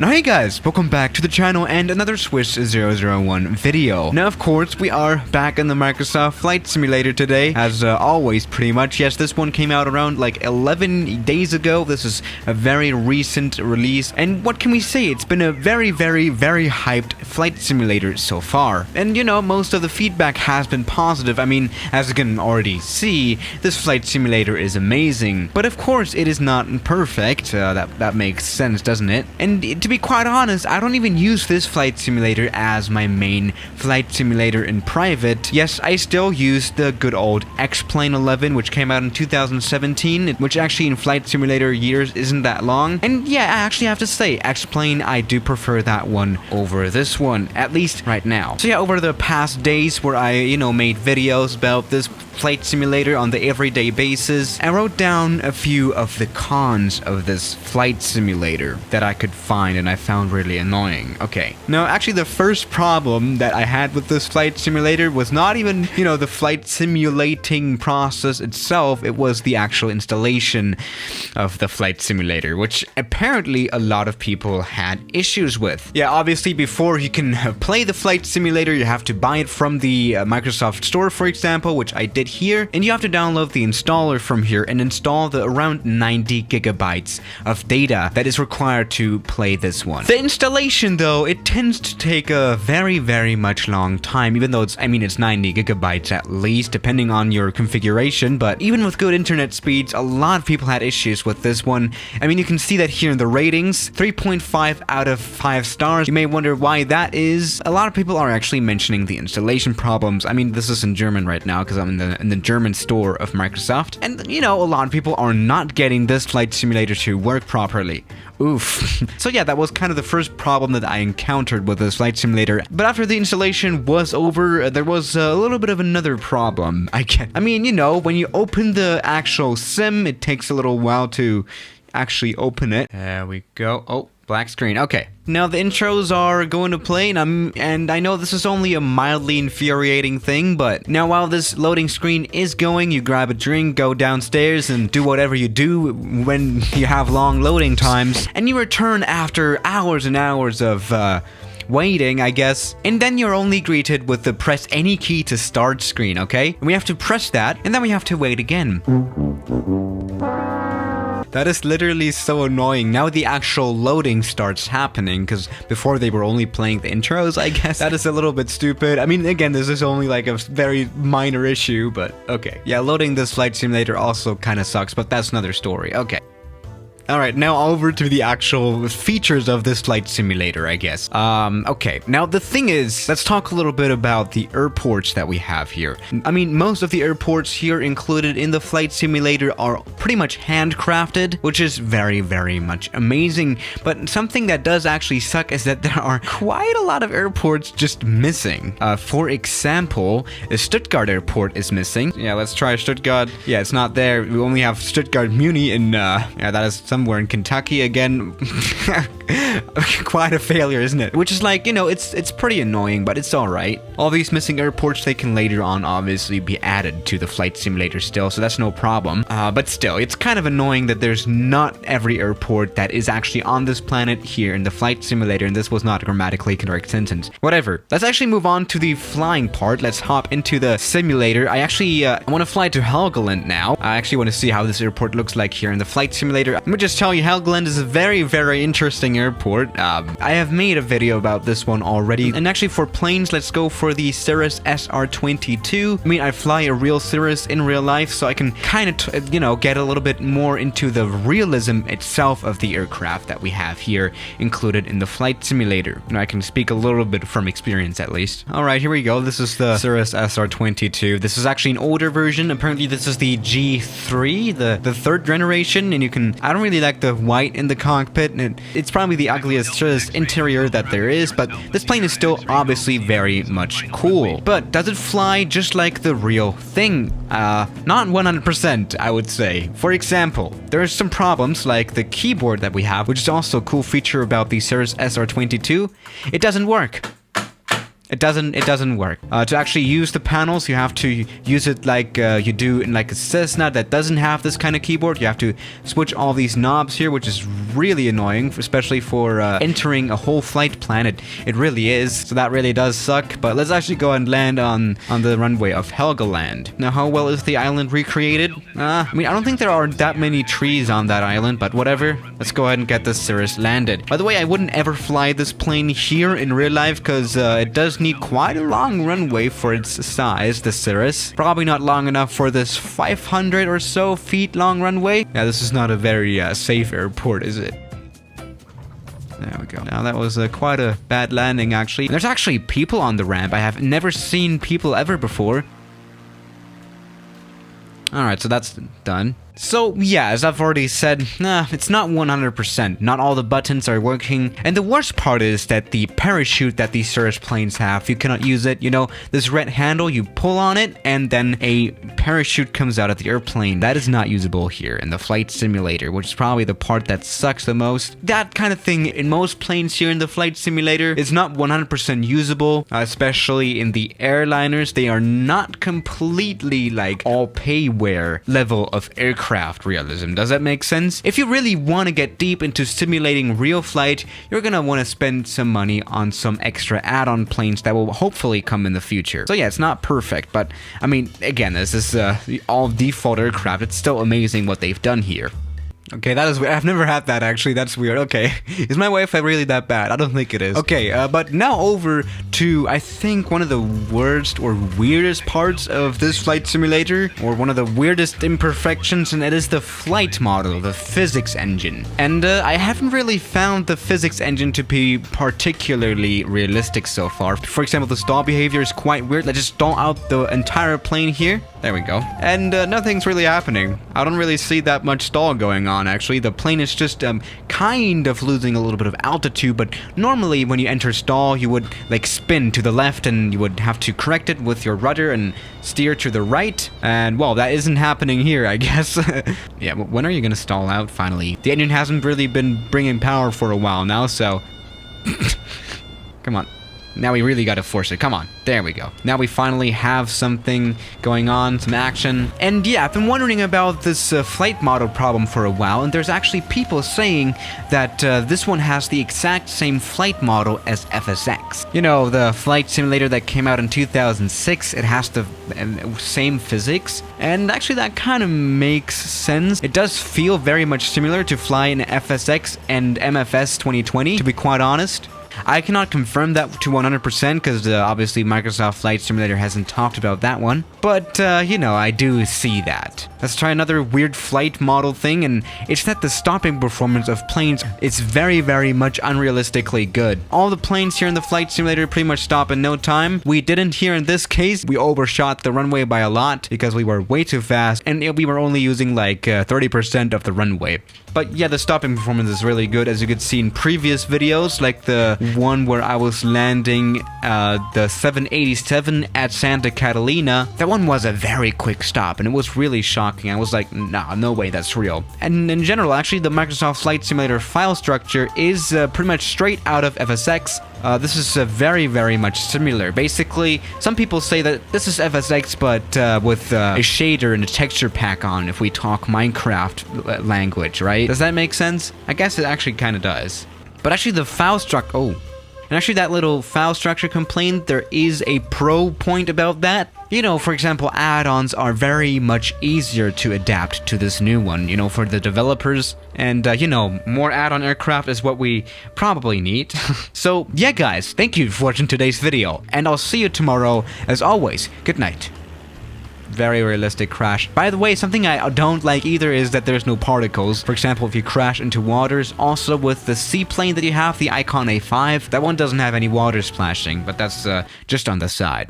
Now hey guys, welcome back to the channel and another Swiss 001 video. Now of course we are back in the Microsoft Flight Simulator today, as always pretty much. Yes, this one came out around like 11 days ago. This is a very recent release, and what can we say? It's been a very hyped flight simulator so far. And you know, most of the feedback has been positive. I mean, as you can already see, this flight simulator is amazing. But of course it is not perfect. That makes sense, doesn't it? And to be quite honest, I don't even use this flight simulator as my main flight simulator in private. Yes, I still use the good old X-Plane 11, which came out in 2017, which actually in flight simulator years isn't that long. And yeah, I actually have to say, X-Plane, I do prefer that one over this one, at least right now. So yeah, over the past days where I, made videos about this flight simulator on the everyday basis, I wrote down a few of the cons of this flight simulator that I could find and I found really annoying. Okay, now actually the first problem that I had with this flight simulator was not even, the flight simulating process itself. It was the actual installation of the flight simulator, which apparently a lot of people had issues with. Yeah, obviously before you can play the flight simulator, you have to buy it from the Microsoft Store, for example, which I did here, and you have to download the installer from here and install the around 90 gigabytes of data that is required to play this one. The installation though, it tends to take a very much long time, even though it's 90 gigabytes at least, depending on your configuration. But even with good internet speeds, a lot of people had issues with this one. I mean, you can see that here in the ratings, 3.5 out of 5 stars. You may wonder why that is. A lot of people are actually mentioning the installation problems. I mean, this is in German right now because I'm in the German store of Microsoft, and a lot of people are not getting this flight simulator to work properly. Oof. So yeah, that was kind of the first problem that I encountered with this flight simulator. But after the installation was over, there was a little bit of another problem. When you open the actual sim, it takes a little while to actually open it. There we go. Oh, black screen. Okay. Now the intros are going to play, and I know this is only a mildly infuriating thing, but now while this loading screen is going, you grab a drink, go downstairs, and do whatever you do when you have long loading times, and you return after hours and hours of waiting, I guess, and then you're only greeted with the press any key to start screen, okay? And we have to press that, and then we have to wait again. That is literally so annoying. Now the actual loading starts happening, because before they were only playing the intros, I guess. That is a little bit stupid. I mean, again, this is only like a very minor issue, but okay. Yeah, loading this flight simulator also kind of sucks, but that's another story. Okay. Alright, now over to the actual features of this flight simulator, I guess. Okay, now the thing is, let's talk a little bit about the airports that we have here. I mean, most of the airports here included in the flight simulator are pretty much handcrafted, which is very much amazing. But something that does actually suck is that there are quite a lot of airports just missing. For example, Stuttgart airport is missing. Yeah, let's try Stuttgart. Yeah, it's not there. We only have Stuttgart Muni in, yeah, that is somewhere in Kentucky again. Quite a failure, isn't it? Which is like, it's pretty annoying, but it's alright. All these missing airports, they can later on obviously be added to the flight simulator still, so that's no problem. But still, it's kind of annoying that there's not every airport that is actually on this planet here in the flight simulator, and this was not a grammatically correct sentence. Whatever. Let's actually move on to the flying part. Let's hop into the simulator. I actually want to fly to Helgoland now. I actually want to see how this airport looks like here in the flight simulator. Let me just tell you, Helgoland is a very interesting airport. I have made a video about this one already. And actually for planes, let's go for the Cirrus SR22. I mean, I fly a real Cirrus in real life, so I can kind of, get a little bit more into the realism itself of the aircraft that we have here included in the flight simulator. I can speak a little bit from experience at least. Alright, here we go. This is the Cirrus SR22. This is actually an older version. Apparently this is the G3, the third generation, and I don't really like the white in the cockpit, and it's probably the ugliest Cirrus interior that there is, but this plane is still obviously very much cool. But does it fly just like the real thing? Not 100%, I would say. For example, there are some problems like the keyboard that we have, which is also a cool feature about the Cirrus SR22. It doesn't work. It doesn't work. To actually use the panels, you have to use it like you do in like a Cessna that doesn't have this kind of keyboard. You have to switch all these knobs here, which is really annoying, especially for entering a whole flight plan. It really is. So that really does suck. But let's actually go and land on the runway of Helgoland. Now, how well is the island recreated? I mean, I don't think there are that many trees on that island, but whatever. Let's go ahead and get the Cirrus landed. By the way, I wouldn't ever fly this plane here in real life because it does need quite a long runway for its size, the Cirrus. Probably not long enough for this 500 or so feet long runway. Yeah, this is not a very safe airport, is it? There we go. Now that was quite a bad landing, actually. And there's actually people on the ramp. I have never seen people ever before. Alright, so that's done. So, yeah, as I've already said, it's not 100%. Not all the buttons are working. And the worst part is that the parachute that these Cirrus planes have, you cannot use it. You know, this red handle, you pull on it, and then a parachute comes out of the airplane. That is not usable here in the flight simulator, which is probably the part that sucks the most. That kind of thing in most planes here in the flight simulator is not 100% usable, especially in the airliners. They are not completely like all payware level of aircraft realism. Does that make sense? If you really want to get deep into simulating real flight, you're gonna want to spend some money on some extra add-on planes that will hopefully come in the future. So yeah, it's not perfect, but I mean, again, this is all default aircraft. It's still amazing what they've done here. Okay, that is weird. I've never had that, actually. That's weird. Okay. Is my Wi-Fi really that bad? I don't think it is. Okay, but now over to, I think, one of the worst or weirdest parts of this flight simulator, or one of the weirdest imperfections, and it is the flight model, the physics engine. And I haven't really found the physics engine to be particularly realistic so far. For example, the stall behavior is quite weird. Let's just stall out the entire plane here. There we go. And nothing's really happening. I don't really see that much stall going on, actually. The plane is just kind of losing a little bit of altitude, but normally when you enter stall, you would like spin to the left and you would have to correct it with your rudder and steer to the right. And well, that isn't happening here, I guess. Yeah, but when are you gonna stall out finally? The engine hasn't really been bringing power for a while now, so come on. Now we really gotta force it. Come on. There we go. Now we finally have something going on, some action. And yeah, I've been wondering about this flight model problem for a while, and there's actually people saying that this one has the exact same flight model as FSX. You know, the flight simulator that came out in 2006, it has the same physics, and actually that kind of makes sense. It does feel very much similar to fly in FSX and MFS 2020, to be quite honest. I cannot confirm that to 100% because obviously Microsoft Flight Simulator hasn't talked about that one. But, you know, I do see that. Let's try another weird flight model thing, and it's that the stopping performance of planes is very, very much unrealistically good. All the planes here in the Flight Simulator pretty much stop in no time. We didn't here in this case. We overshot the runway by a lot because we were way too fast, and we were only using like 30% of the runway. But yeah, the stopping performance is really good, as you could see in previous videos, like the one where I was landing the 787 at Santa Catalina. That one was a very quick stop, and it was really shocking. I was like, nah, no way, that's real. And in general, actually, the Microsoft Flight Simulator file structure is pretty much straight out of FSX. This is very, very much similar. Basically, some people say that this is FSX, but with a shader and a texture pack on, if we talk Minecraft language, right? Does that make sense? I guess it actually kind of does. But actually, the file structure... Oh. And actually, that little file structure complaint, there is a pro point about that. You know, for example, add-ons are very much easier to adapt to this new one, you know, for the developers. And, you know, more add-on aircraft is what we probably need. So, yeah, guys, thank you for watching today's video. And I'll see you tomorrow. As always, good night. Very realistic crash. By the way, something I don't like either is that there's no particles. For example, if you crash into waters, also with the seaplane that you have, the Icon A5, that one doesn't have any water splashing, but that's just on the side.